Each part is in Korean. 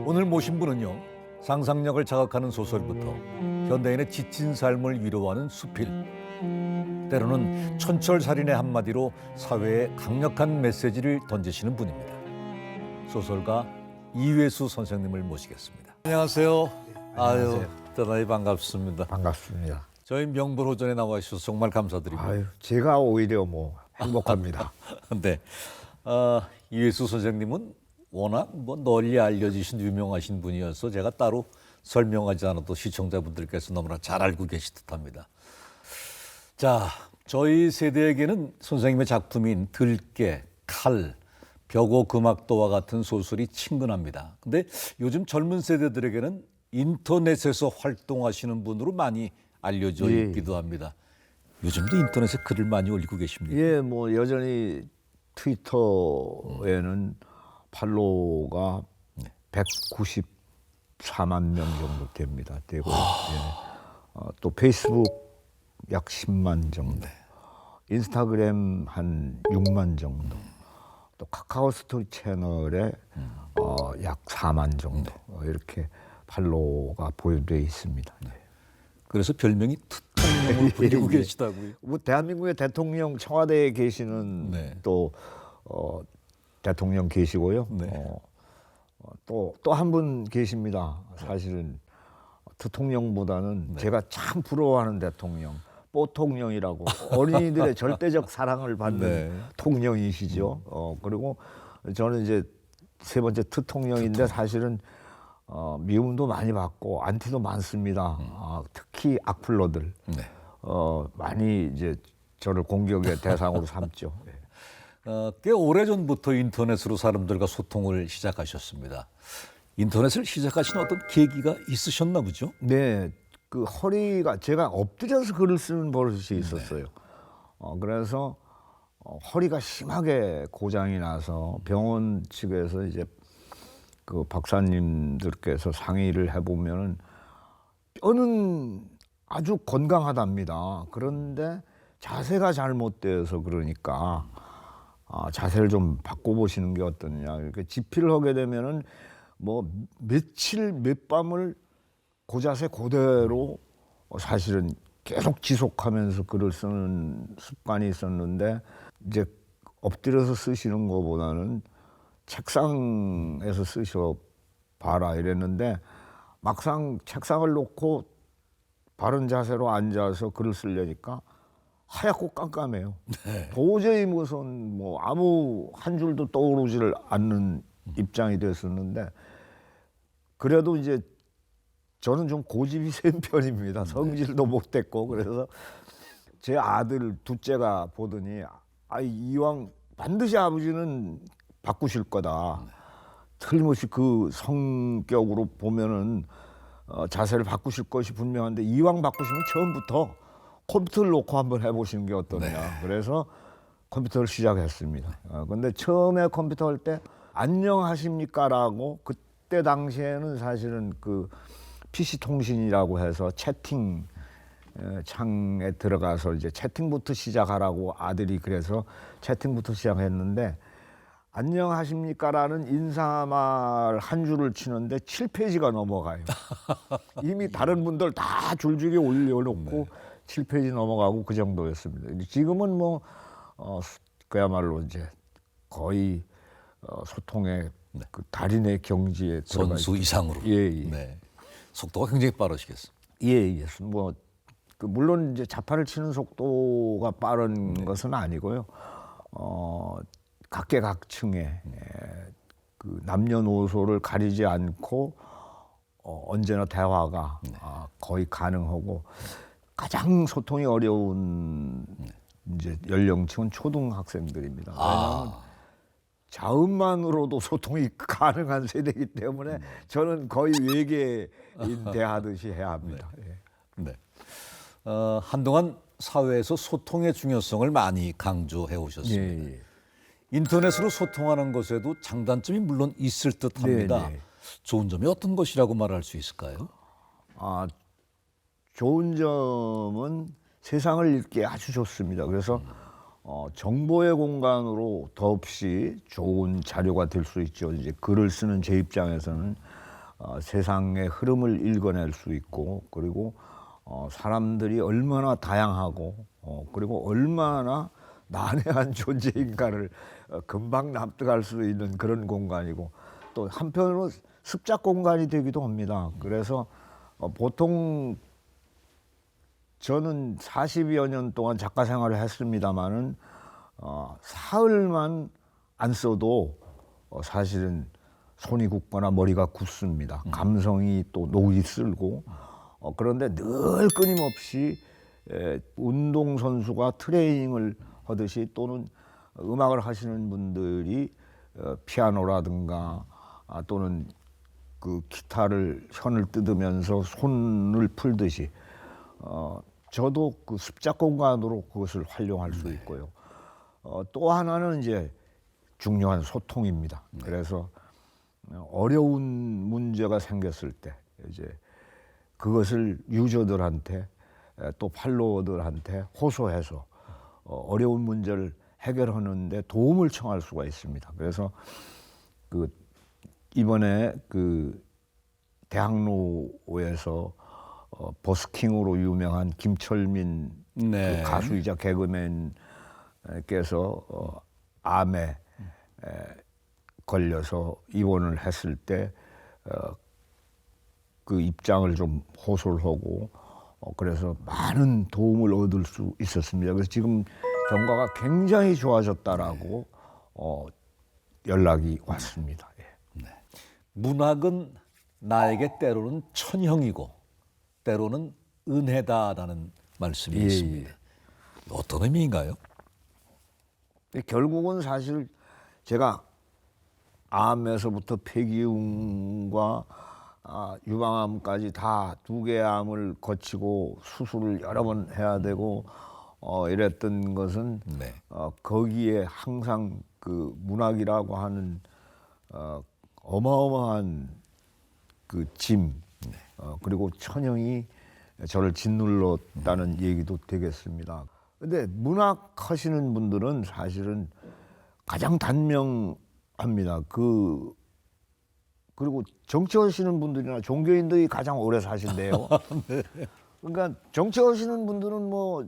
오늘 모신 분은요, 상상력을 자극하는 소설부터 현대인의 지친 삶을 위로하는 수필, 때로는 촌철살인의 한마디로 사회에 강력한 메시지를 던지시는 분입니다. 소설가 이회수 선생님을 모시겠습니다. 안녕하세요. 아유, 대단히 반갑습니다. 반갑습니다. 저희 명불허전에 나와 주셔서 정말 감사드리고. 아유, 제가 오히려 행복합니다. 네, 이회수 선생님은 워낙 널리 알려지신 유명하신 분이어서 제가 따로 설명하지 않아도 시청자분들께서 너무나 잘 알고 계실 듯합니다. 자, 저희 세대에게는 선생님의 작품인 들깨, 칼, 벽오 금악도와 같은 소설이 친근합니다. 근데 요즘 젊은 세대들에게는 인터넷에서 활동하시는 분으로 많이 알려져 있기도 합니다. 요즘도 인터넷에 글을 많이 올리고 계십니까? 예, 여전히 트위터에는 팔로워가 194만 명 정도 됩니다. 되고 또 페이스북 약 10만 정도, 인스타그램 한 6만 정도, 또 카카오 스토리 채널에 약 4만 정도 이렇게 팔로워가 보유되어 있습니다. 그래서 별명이 특통령을 부리고 계시다고요? 대한민국의 대통령 청와대에 계시는 또 대통령 계시고요. 또 한 분 계십니다. 사실은 대통령보다는 제가 참 부러워하는 대통령, 뽀통령이라고 어린이들의 절대적 사랑을 받는 통령이시죠. 그리고 저는 이제 세 번째 트통령인데 사실은 미움도 많이 받고 안티도 많습니다. 특히 악플러들 많이 이제 저를 공격의 대상으로 삼죠. 꽤 오래전부터 인터넷으로 사람들과 소통을 시작하셨습니다. 인터넷을 시작하신 어떤 계기가 있으셨나 보죠? 네, 그 허리가 제가 엎드려서 글을 쓰는 버릇이 있었어요. 그래서 허리가 심하게 고장이 나서 병원 측에서 이제 그 박사님들께서 상의를 해보면은 뼈는 아주 건강하답니다. 그런데 자세가 잘못되어서 그러니까 자세를 좀 바꿔보시는 게 어떠냐. 이렇게 집필을 하게 되면은 며칠 몇 밤을 그 자세 그대로 사실은 계속 지속하면서 글을 쓰는 습관이 있었는데 이제 엎드려서 쓰시는 것보다는 책상에서 쓰셔 봐라 이랬는데 막상 책상을 놓고 바른 자세로 앉아서 글을 쓰려니까 하얗고 깜깜해요. 도저히 무슨 아무 한 줄도 떠오르지를 않는 입장이 됐었는데 그래도 이제 저는 좀 고집이 센 편입니다. 성질도 못 됐고 그래서 제 아들 둘째가 보더니 이왕 반드시 아버지는 바꾸실 거다. 틀림없이 그 성격으로 보면은 자세를 바꾸실 것이 분명한데 이왕 바꾸시면 처음부터 컴퓨터를 놓고 한번 해보시는 게 어떠냐. 그래서 컴퓨터를 시작했습니다. 근데 처음에 컴퓨터 할 때 안녕하십니까라고 그때 당시에는 사실은 그 PC 통신이라고 해서 채팅 창에 들어가서 이제 채팅부터 시작하라고 아들이 그래서 채팅부터 시작했는데 안녕하십니까라는 인사말 한 줄을 치는데 7페이지가 넘어가요. 이미 다른 분들 다 줄줄이 올려놓고 7페이지 넘어가고 그 정도였습니다. 지금은 그야말로 이제 거의 소통의 그 달인의 경지에 선수 이상으로. 속도가 굉장히 빠르시겠어요. 물론 이제 자판을 치는 속도가 빠른 것은 아니고요. 각계각층의 그 남녀노소를 가리지 않고 언제나 대화가 거의 가능하고 가장 소통이 어려운 이제 연령층은 초등학생들입니다. 왜냐하면 자음만으로도 소통이 가능한 세대이기 때문에 저는 거의 외계인 대하듯이 해야 합니다. 한동안 사회에서 소통의 중요성을 많이 강조해 오셨습니다. 인터넷으로 소통하는 것에도 장단점이 물론 있을 듯합니다. 좋은 점이 어떤 것이라고 말할 수 있을까요? 좋은 점은 세상을 읽기 아주 좋습니다. 그래서 정보의 공간으로 더없이 좋은 자료가 될 수 있죠. 이제 글을 쓰는 제 입장에서는 세상의 흐름을 읽어낼 수 있고, 그리고 사람들이 얼마나 다양하고 그리고 얼마나 난해한 존재인가를 금방 납득할 수 있는 그런 공간이고, 또 한편으로 습작 공간이 되기도 합니다. 그래서 보통 저는 40여 년 동안 작가 생활을 했습니다마는 사흘만 안 써도 사실은 손이 굳거나 머리가 굳습니다. 감성이 또 녹이 슬고, 그런데 늘 끊임없이 운동선수가 트레이닝을 하듯이, 또는 음악을 하시는 분들이 피아노라든가 또는 그 기타를 현을 뜯으면서 손을 풀듯이 저도 그 습작 공간으로 그것을 활용할 수 있고요. 또 하나는 이제 중요한 소통입니다. 그래서 어려운 문제가 생겼을 때 이제 그것을 유저들한테 또 팔로워들한테 호소해서 어려운 문제를 해결하는데 도움을 청할 수가 있습니다. 그래서 그 이번에 그 대학로에서 버스킹으로 유명한 김철민 네. 그 가수이자 개그맨께서 암에 걸려서 입원을 했을 때 그 입장을 좀 호소를 하고 그래서 많은 도움을 얻을 수 있었습니다. 그래서 지금 경과가 굉장히 좋아졌다라고 연락이 왔습니다. 예. 문학은 나에게 때로는 천형이고 때로는 은혜다라는 말씀이 예, 있습니다. 어떤 의미인가요? 결국은 사실 제가 암에서부터 폐기음과 유방암까지 다 두 개의 암을 거치고 수술을 여러 번 해야 되고 이랬던 것은 네. 거기에 항상 그 문학이라고 하는 어마어마한 그 짐, 그리고 천형이 저를 짓눌렀다는 얘기도 되겠습니다. 근데 문학 하시는 분들은 사실은 가장 단명합니다. 그리고 정치하시는 분들이나 종교인들이 가장 오래 사신대요. 그러니까 정치하시는 분들은 뭐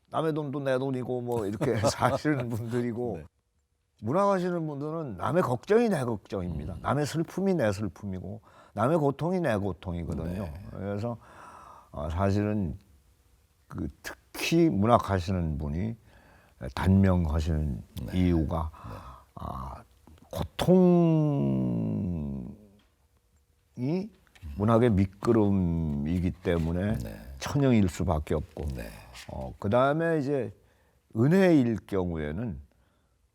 남의 돈도 내 돈이고 뭐 이렇게 사시는 분들이고, 문학하시는 분들은 남의 걱정이 내 걱정입니다. 남의 슬픔이 내 슬픔이고 남의 고통이 내 고통이거든요. 그래서 사실은 그 특히 문학하시는 분이 단명하시는 이유가 고통이 문학의 밑거름이기 때문에 천형일 수밖에 없고, 그 다음에 이제 은혜일 경우에는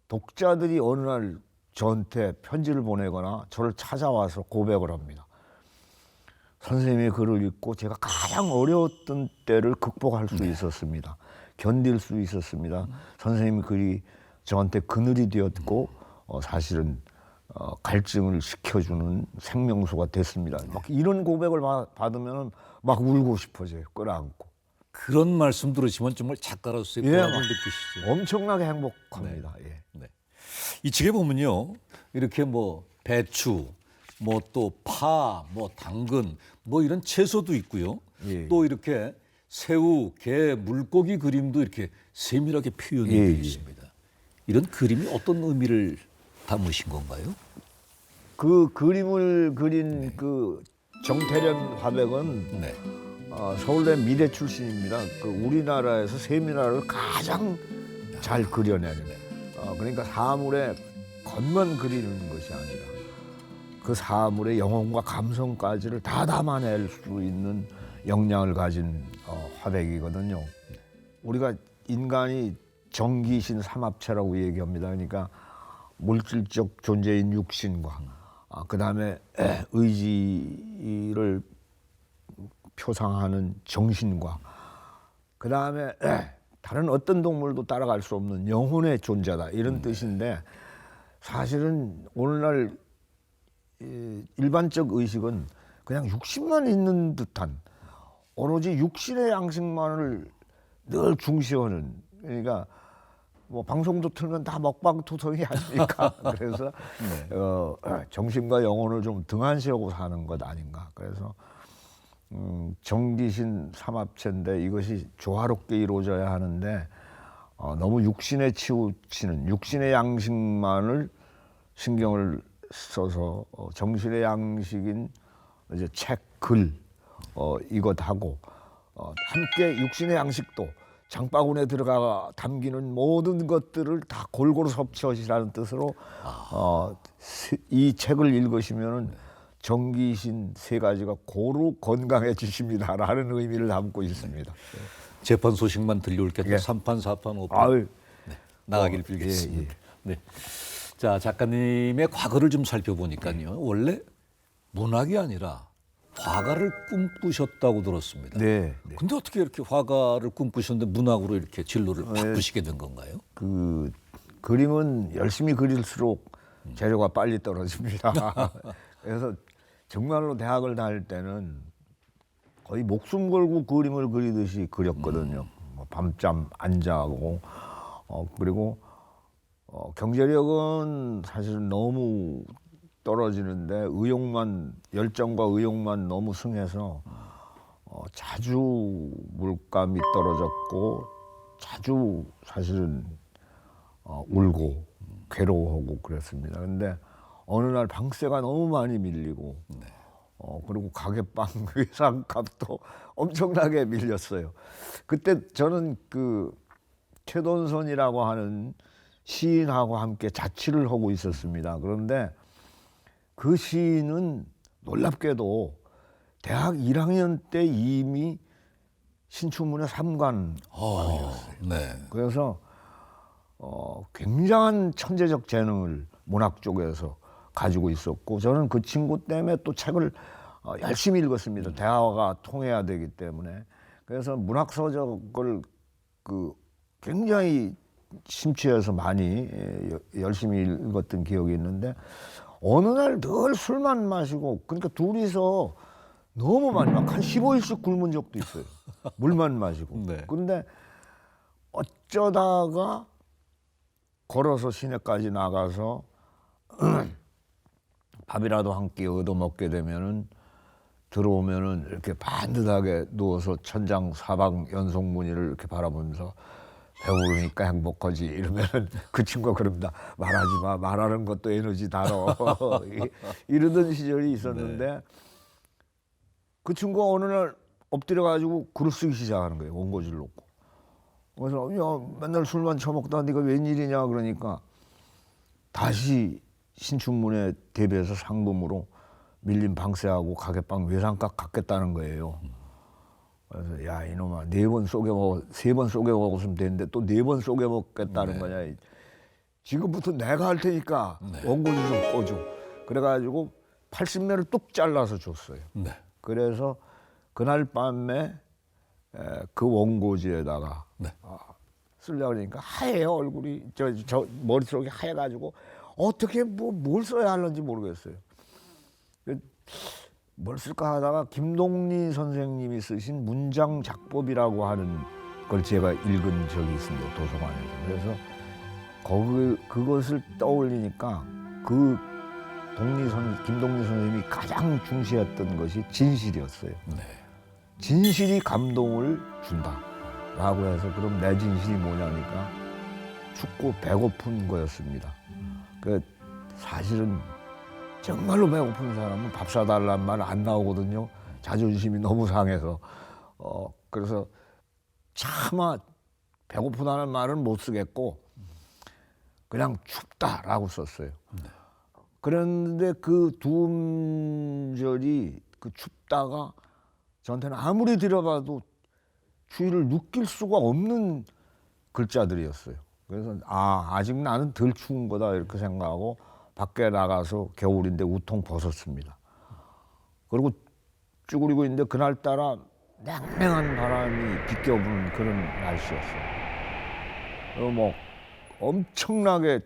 독자들이 어느 날 저한테 편지를 보내거나 저를 찾아와서 고백을 합니다. 선생님의 글을 읽고 제가 가장 어려웠던 때를 극복할 수 있었습니다. 견딜 수 있었습니다. 선생님 글이 저한테 그늘이 되었고 사실은 갈증을 식혀주는 생명수가 됐습니다. 막 이런 고백을 받으면 막 울고 싶어져요. 끌어안고. 그런 말씀 들으시면 정말 작가로서의 예, 보람을 느끼시죠. 엄청나게 행복합니다. 예. 네. 이 책에 보면요, 이렇게 뭐 배추, 뭐 또 파, 뭐 당근, 뭐 이런 채소도 있고요. 예. 또 이렇게 새우, 게, 물고기 그림도 이렇게 세밀하게 표현이 예, 되어 예. 있습니다. 이런 그림이 어떤 의미를 담으신 건가요? 그 그림을 그린 그 정태련 화백은 네. 서울대 미대 출신입니다. 그 우리나라에서 세밀화를 가장 잘 그려내는. 그러니까 사물의 겉만 그리는 것이 아니라 그 사물의 영혼과 감성까지를 다 담아낼 수 있는 역량을 가진 화백이거든요. 우리가 인간이 정기신 삼합체라고 얘기합니다. 그러니까 물질적 존재인 육신과 그 다음에 의지를 표상하는 정신과 그 다음에 다른 어떤 동물도 따라갈 수 없는 영혼의 존재다, 이런 뜻인데, 사실은 오늘날 일반적 의식은 그냥 육신만 있는 듯한, 오로지 육신의 양식만을 늘 중시하는, 그러니까 뭐 방송도 틀면 다 먹방 투성이 아닙니까? 그래서 정신과 영혼을 좀 등한시하고 사는 것 아닌가. 그래서 정기신 삼합체인데 이것이 조화롭게 이루어져야 하는데 너무 육신에 치우치는 육신의 양식만을 신경을 써서 정신의 양식인 이제 책, 글 이것하고 함께 육신의 양식도 장바구니에 들어가 담기는 모든 것들을 다 골고루 섭취하시라는 뜻으로 이 책을 읽으시면은 정기신 세 가지가 고루 건강해지십니다라는 의미를 담고 있습니다. 재판 소식만 들려올 게 예. 3판, 4판, 5판 아유, 나가길 빌겠습니다. 예. 네. 자, 작가님의 과거를 좀 살펴보니까요. 원래 문학이 아니라 화가를 꿈꾸셨다고 들었습니다. 네. 근데 어떻게 이렇게 화가를 꿈꾸셨는데 문학으로 이렇게 진로를 바꾸시게 된 건가요? 그 그림은 열심히 그릴수록 재료가 빨리 떨어집니다. 그래서 정말로 대학을 다닐 때는 거의 목숨 걸고 그림을 그리듯이 그렸거든요. 뭐 밤잠 안 자고 그리고 경제력은 사실 너무 떨어지는데 열정과 의욕만 너무 승해서 자주 물감이 떨어졌고 자주 사실은 울고 괴로워하고 그랬습니다. 근데 어느 날 방세가 너무 많이 밀리고 그리고 가게방 외상값도 엄청나게 밀렸어요. 그때 저는 그 최돈선이라고 하는 시인하고 함께 자취를 하고 있었습니다. 그런데 그 시인은 놀랍게도 대학 1학년 때 이미 신춘문예 3관왕이었어요. 네. 그래서 굉장한 천재적 재능을 문학 쪽에서 가지고 있었고 저는 그 친구 때문에 또 책을 열심히 읽었습니다. 대화가 통해야 되기 때문에. 그래서 문학 서적을 굉장히 심취해서 많이 열심히 읽었던 기억이 있는데 어느 날 늘 술만 마시고 그러니까 둘이서 너무 많이 막 한 15일씩 굶은 적도 있어요. 물만 마시고. 네. 그런데 어쩌다가 걸어서 시내까지 나가서 밥이라도 한 끼 얻어 먹게 되면은 들어오면은 이렇게 반듯하게 누워서 천장 사방 연속 무늬를 이렇게 바라보면서 배부르니까 행복하지 이러면은 그 친구가 그럽니다. 말하지 마. 말하는 것도 에너지 달어. 이러던 시절이 있었는데 그 친구가 어느 날 엎드려가지고 글을 쓰기 시작하는 거예요. 원고지를 놓고. 그래서 야 맨날 술만 처먹다 네가 웬일이냐 그러니까 다시 신춘문예 대비해서 상금으로 밀린 방세하고 가게방 외상값 갚겠다는 거예요. 그래서 야 이놈아 4번 쏘개먹어 3번 쏘개먹었으면 되는데 또 4번 쏘개먹겠다는 거냐. 지금부터 내가 할 테니까 원고지 좀 꺼줘. 그래가지고 80매를 뚝 잘라서 줬어요. 네. 그래서 그날 밤에 그 원고지에다가 쓰려고 그러니까 하얘요 얼굴이 저 머릿속이 하얘가지고 어떻게 뭘 써야 하는지 모르겠어요. 뭘 쓸까 하다가 김동리 선생님이 쓰신 문장작법이라고 하는 걸 제가 읽은 적이 있습니다. 도서관에서. 그래서 그것을 떠올리니까 김동리 선생님이 가장 중시했던 것이 진실이었어요. 네. 진실이 감동을 준다라고 해서 그럼 내 진실이 뭐냐니까 춥고 배고픈 거였습니다. 그 사실은 정말로 배고픈 사람은 밥 사달라는 말 안 나오거든요. 자존심이 너무 상해서. 그래서 차마 배고프다는 말은 못 쓰겠고 그냥 춥다라고 썼어요. 그런데 그 두 음절이 그 춥다가 저한테는 아무리 들어봐도 추위를 느낄 수가 없는 글자들이었어요. 그래서 아직 나는 덜 추운 거다 이렇게 생각하고 밖에 나가서 겨울인데 우통 벗었습니다. 그리고 쭈그리고 있는데 그날따라 냉랭한 바람이 비껴부는 그런 날씨였어요. 뭐 엄청나게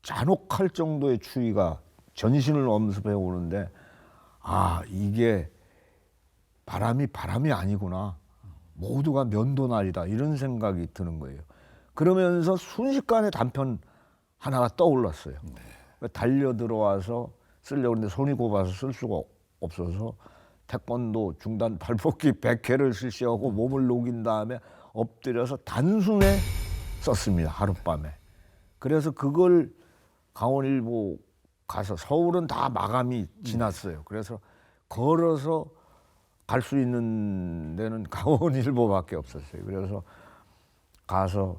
잔혹할 정도의 추위가 전신을 엄습해 오는데 이게 바람이 아니구나. 모두가 면도날이다 이런 생각이 드는 거예요. 그러면서 순식간에 단편 하나가 떠올랐어요. 달려 들어와서 쓰려고 했는데 손이 곱아서 쓸 수가 없어서 태권도 중단 발벗기 100회를 실시하고 몸을 녹인 다음에 엎드려서 단숨에 썼습니다. 하룻밤에. 그래서 그걸 강원일보 가서 서울은 다 마감이 지났어요. 그래서 걸어서 갈 수 있는 데는 강원일보밖에 없었어요. 그래서 가서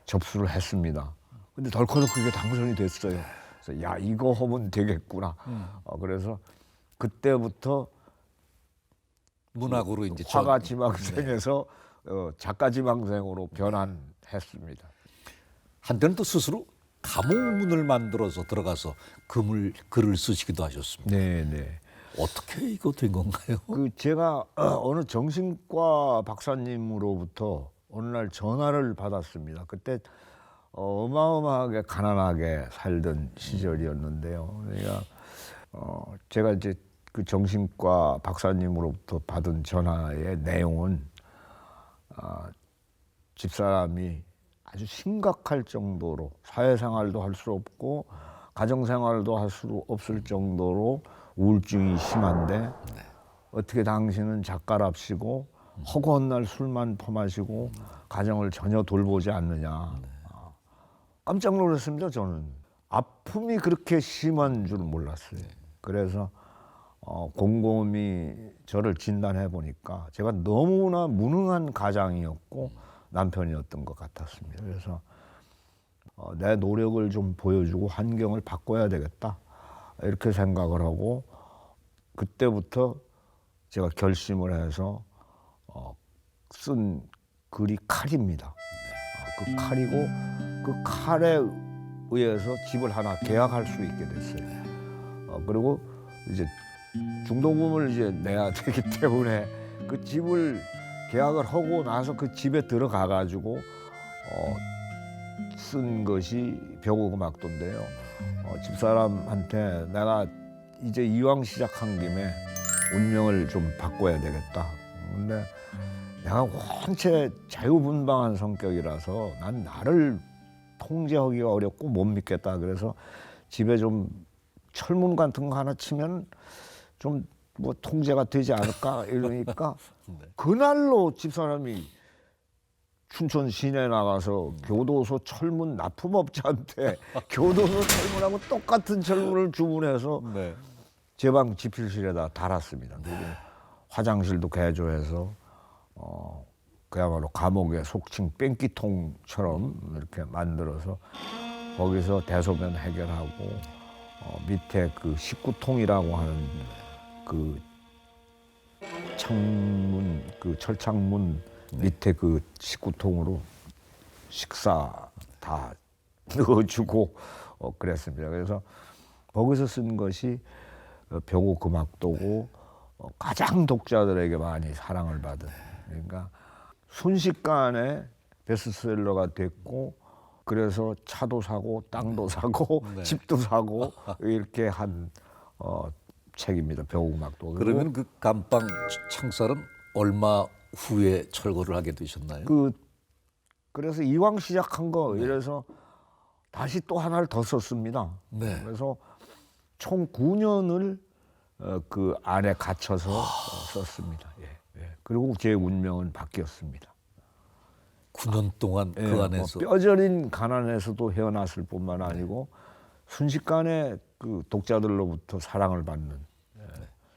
접수를 했습니다. 근데 덜커덕 그게 당선이 됐어요. 그래서 야 이거 하면 되겠구나. 그래서 그때부터 문학으로 이제 화가 지망생에서 작가 지망생으로 변환했습니다. 한때는 또 스스로 감옥문을 만들어서 들어가서 글을 쓰시기도 하셨습니다. 네. 어떻게 이거 된 건가요? 그 제가 어느 정신과 박사님으로부터 어느 날 전화를 받았습니다. 그때 어마어마하게 가난하게 살던 시절이었는데요. 그러니까 제가 이제 그 정신과 박사님으로부터 받은 전화의 내용은 집사람이 아주 심각할 정도로 사회생활도 할 수 없고 가정생활도 할 수 없을 정도로 우울증이 심한데 어떻게 당신은 작가랍시고 허구한 날 술만 퍼마시고 가정을 전혀 돌보지 않느냐. 깜짝 놀랐습니다. 저는 아픔이 그렇게 심한 줄 몰랐어요. 그래서 곰곰이 저를 진단해 보니까 제가 너무나 무능한 가장이었고 남편이었던 것 같았습니다. 그래서 내 노력을 좀 보여주고 환경을 바꿔야 되겠다 이렇게 생각을 하고 그때부터 제가 결심을 해서 쓴 글이 칼입니다. 그 칼이고 그 칼에 의해서 집을 하나 계약할 수 있게 됐어요. 그리고 이제 중도금을 이제 내야 되기 때문에 그 집을 계약을 하고 나서 그 집에 들어가 가지고 쓴 것이 벽오금악도인데요. 집사람한테 내가 이제 이왕 시작한 김에 운명을 좀 바꿔야 되겠다. 근데 내가 원체 자유분방한 성격이라서 난 나를 통제하기가 어렵고 못 믿겠다. 그래서 집에 좀 철문 같은 거 하나 치면 좀 뭐 통제가 되지 않을까 이러니까 그날로 집사람이 춘천 시내 나가서 교도소 철문 납품업자한테 교도소 철문하고 똑같은 철문을 주문해서 제 방 지필실에다 달았습니다. 그리고 화장실도 개조해서 그야말로 감옥의 속칭 뺑기통처럼 이렇게 만들어서 거기서 대소변 해결하고 밑에 그 식구통이라고 하는 그 창문 그 철창문 밑에 그 식구통으로 식사 다 넣어주고 그랬습니다. 그래서 거기서 쓴 것이 벽오금악도고 가장 독자들에게 많이 사랑을 받은 그러니까 순식간에 베스트셀러가 됐고 그래서 차도 사고 땅도 사고 집도 사고 이렇게 한 책입니다. 벽오금악도. 그러면 그 감방 창살은 얼마 후에 철거를 하게 되셨나요? 그래서 이왕 시작한 거 이래서 다시 또 하나를 더 썼습니다. 그래서 총 9년을 그 안에 갇혀서 썼습니다. 그리고 제 운명은 바뀌었습니다. 9년 동안 그 안에서 뼈저린 가난에서도 헤어났을 뿐만 아니고 순식간에 그 독자들로부터 사랑을 받는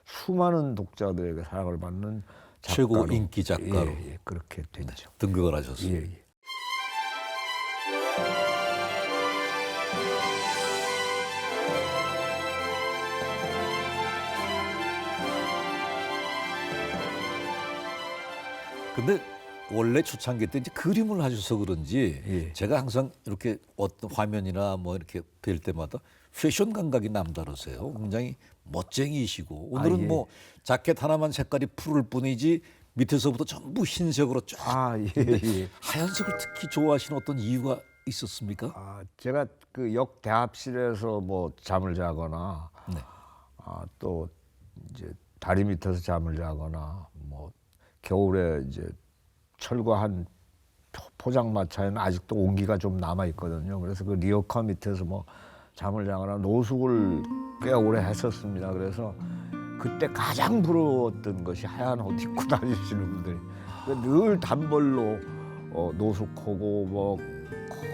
수많은 독자들에게 사랑을 받는 최고 작가로, 인기 작가로 그렇게 됐죠. 등극을 하셨습니다. 근데 원래 초창기 때 이제 그림을 하셔서 그런지 제가 항상 이렇게 어떤 화면이나 뭐 이렇게 뵐 때마다 패션 감각이 남다르세요. 굉장히 멋쟁이시고 오늘은 뭐 자켓 하나만 색깔이 푸를 뿐이지 밑에서부터 전부 흰색으로 쫙. 하얀색을 특히 좋아하시는 어떤 이유가 있었습니까? 제가 그 역 대합실에서 뭐 잠을 자거나 또 이제 다리 밑에서 잠을 자거나 뭐 겨울에 이제 철거한 포장마차에는 아직도 온기가 좀 남아 있거든요. 그래서 그 리어카 밑에서 뭐 잠을 자거나 노숙을 꽤 오래 했었습니다. 그래서 그때 가장 부러웠던 것이 하얀 옷 입고 다니시는 분들이 늘 단벌로 노숙하고 뭐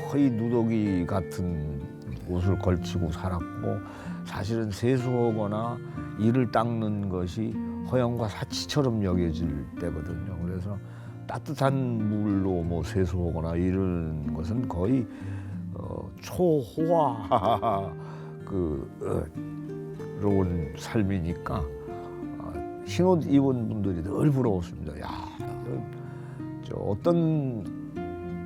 거의 누더기 같은 옷을 걸치고 살았고, 사실은 세수하거나 이를 닦는 것이 허영과 사치처럼 여겨질 때거든요. 그래서 따뜻한 물로 뭐 세수하거나 이런 것은 거의 초호화 그런 삶이니까 흰옷 입은 분들이 늘 부러웠습니다. 야, 저 어떤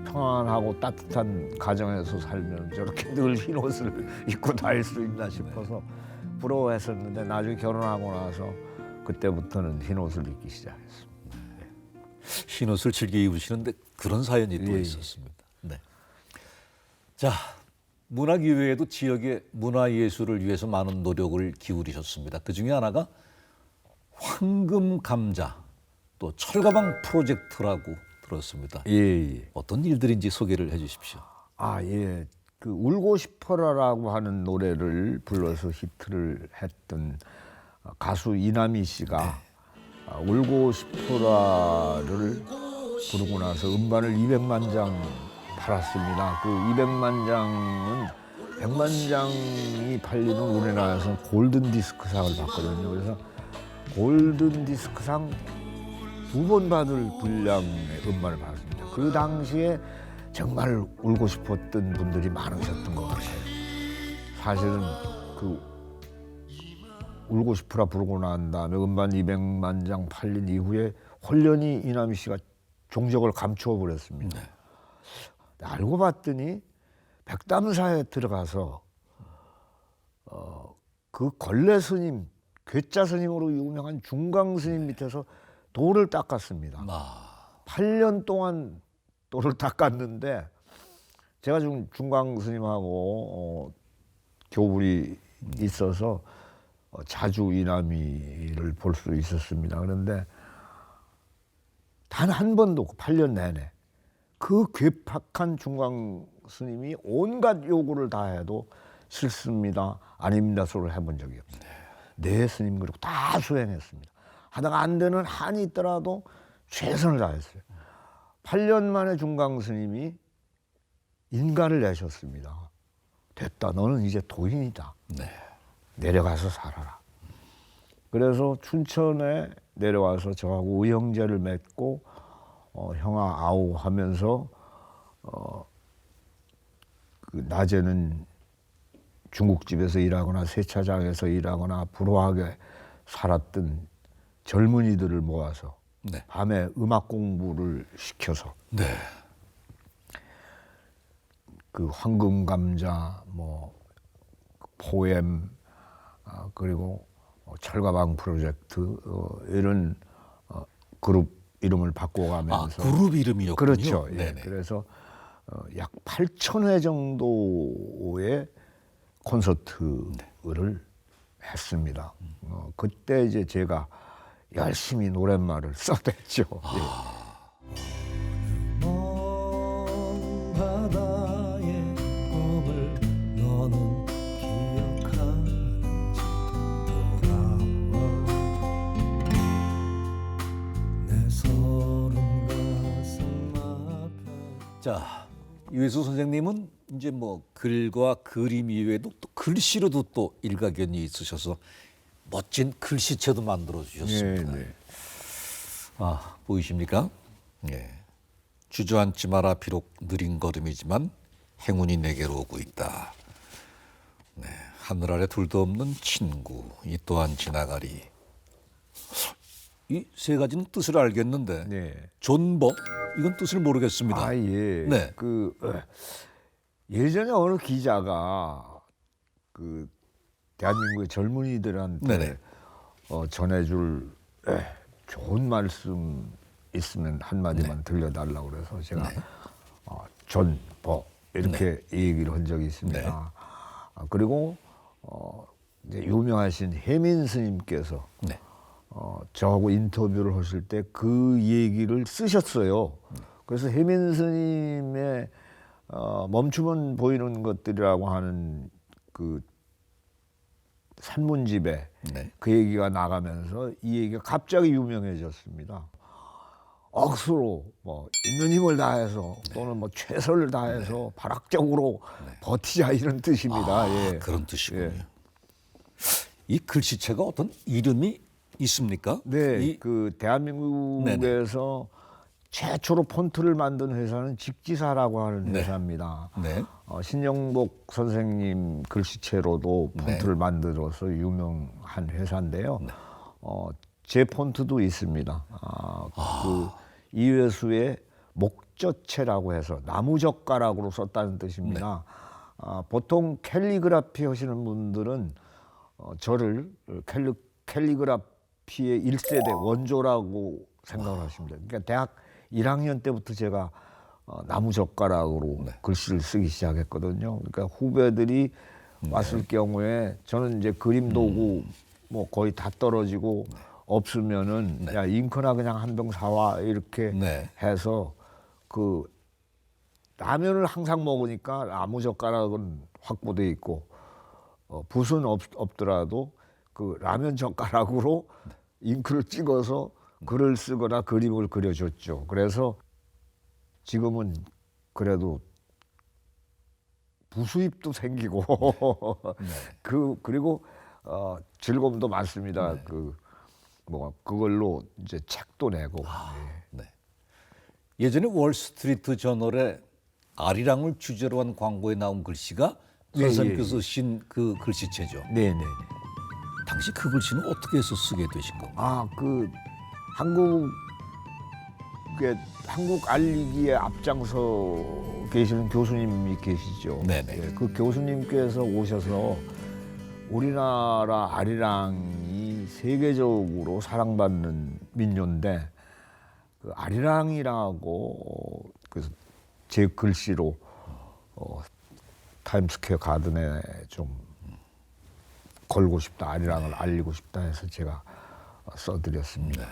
평안하고 따뜻한 가정에서 살면 저렇게 늘 흰옷을 입고 다닐 수 있나 싶어서 부러워했었는데, 나중에 결혼하고 나서 그때부터는 흰옷을 입기 시작했습니다. 흰옷을 즐겨 입으시는데 그런 사연이 또 예. 있었습니다. 네. 자, 문학 이외에도 지역의 문화예술을 위해서 많은 노력을 기울이셨습니다. 그 중에 하나가 황금 감자 또 철가방 프로젝트라고 들었습니다. 예. 어떤 일들인지 소개를 해주십시오. 아, 예. 그 울고 싶어라라고 하는 노래를 불러서 히트를 했던 가수 이남희 씨가 울고 싶어라를 부르고 나서 음반을 200만 장 팔았습니다. 그 200만 장은 100만 장이 팔리는 우리나라에서 골든 디스크상을 받거든요. 그래서 골든 디스크상 2번 받을 분량의 음반을 받았습니다. 그 당시에 정말 울고 싶었던 분들이 많으셨던 것 같아요. 사실은 그 울고 싶어라 부르고 난 다음에 음반 200만 장 팔린 이후에 홀연히 이남희 씨가 종적을 감추어 버렸습니다. 알고 봤더니 백담사에 들어가서 그 걸레 스님, 괴짜 스님으로 유명한 중강 스님 밑에서 돌을 닦았습니다. 8년 동안 돌을 닦았는데, 제가 지금 중강 스님하고 교불이 있어서 자주 이남희를 볼 수 있었습니다. 그런데 단 한 번도 8년 내내 그 괴팍한 중강 스님이 온갖 요구를 다 해도 싫습니다, 아닙니다 소리를 해본 적이 없어요. 네 스님 그리고 다 수행했습니다. 하다가 안 되는 한이 있더라도 최선을 다했어요. 8년 만에 중강 스님이 인가를 내셨습니다. 됐다, 너는 이제 도인이다. 내려가서 살아라. 그래서 춘천에 내려와서 저하고 의형제를 맺고 형아 아우 하면서 그 낮에는 중국집에서 일하거나 세차장에서 일하거나 불화하게 살았던 젊은이들을 모아서 밤에 음악 공부를 시켜서 그 황금 감자, 뭐 포엠, 그리고 철가방 프로젝트 이런 그룹 이름을 바꿔가면서 그룹 이름이었군요. 그렇죠. 예. 그래서 약 8,000회 정도의 콘서트를 했습니다. 그때 이제 제가 열심히 노랫말을 써댔죠. 먼 바다의 꿈을 너는 기억하는지 돌아와 내 서른 가슴 앞에. 자, 이회수 선생님은 이제 뭐 글과 그림 이외에도 또 글씨로도 또 일가견이 있으셔서 멋진 글씨체도 만들어 주셨습니다. 아, 보이십니까? 예. 주저앉지 마라, 비록 느린 걸음이지만 행운이 내게로 오고 있다. 네, 하늘 아래 둘도 없는 친구, 이 또한 지나가리. 이 세 가지는 뜻을 알겠는데 존버 이건 뜻을 모르겠습니다. 아, 예. 네. 그 예전에 어느 기자가 그 대한민국의 젊은이들한테 전해줄 좋은 말씀 있으면 한마디만 들려달라고 그래서 제가 존버 이렇게 얘기를 한 적이 있습니다. 그리고 이제 유명하신 혜민 스님께서 저하고 인터뷰를 하실 때 그 얘기를 쓰셨어요. 그래서 혜민 스님의 멈추면 보이는 것들이라고 하는 그 산문집에 네. 그 얘기가 나가면서 이 얘기가 갑자기 유명해졌습니다. 억수로 뭐 있는 힘을 다해서 또는 뭐 최선을 다해서 발악적으로 버티자 이런 뜻입니다. 예. 그런 뜻이군요. 예. 이 글씨체가 어떤 이름이 있습니까? 네, 이, 그 대한민국에서 최초로 폰트를 만든 회사는 직지사라고 하는 회사입니다. 네. 신영복 선생님 글씨체로도 폰트를 만들어서 유명한 회사인데요. 제 폰트도 있습니다. 그 이회수의 목저체라고 해서 나무젓가락으로 썼다는 뜻입니다. 보통 캘리그라피 하시는 분들은 저를 캘리그라피의 1세대 원조라고 생각을 하십니다. 그러니까 대학 1학년 때부터 제가 나무젓가락으로 글씨를 쓰기 시작했거든요. 그러니까 후배들이 왔을 경우에 저는 이제 그림 도구 뭐 거의 다 떨어지고 없으면은 야 잉크나 그냥 한 병 사와 이렇게 해서 그 라면을 항상 먹으니까 나무젓가락은 확보돼 있고 붓은 없더라도 그 라면 젓가락으로 잉크를 찍어서 글을 쓰거나 그림을 그려줬죠. 그래서 지금은 그래도 부수입도 생기고 그리고 즐거움도 많습니다. 그 뭐 그걸로 이제 책도 내고. 네. 예전에 월스트리트 저널에 아리랑을 주제로 한 광고에 나온 글씨가 선생님께서 쓰신 그 글씨체죠. 네네. 당시 그 글씨는 어떻게 해서 쓰게 되신 건가요? 그 한국 알리기에 앞장서 계시는 교수님이 계시죠. 네네. 예, 그 교수님께서 오셔서 우리나라 아리랑이 세계적으로 사랑받는 민요인데 그 아리랑이라고 그래서 제 글씨로 타임스퀘어 가든에 좀 걸고 싶다, 아리랑을 알리고 싶다 해서 제가 써드렸습니다.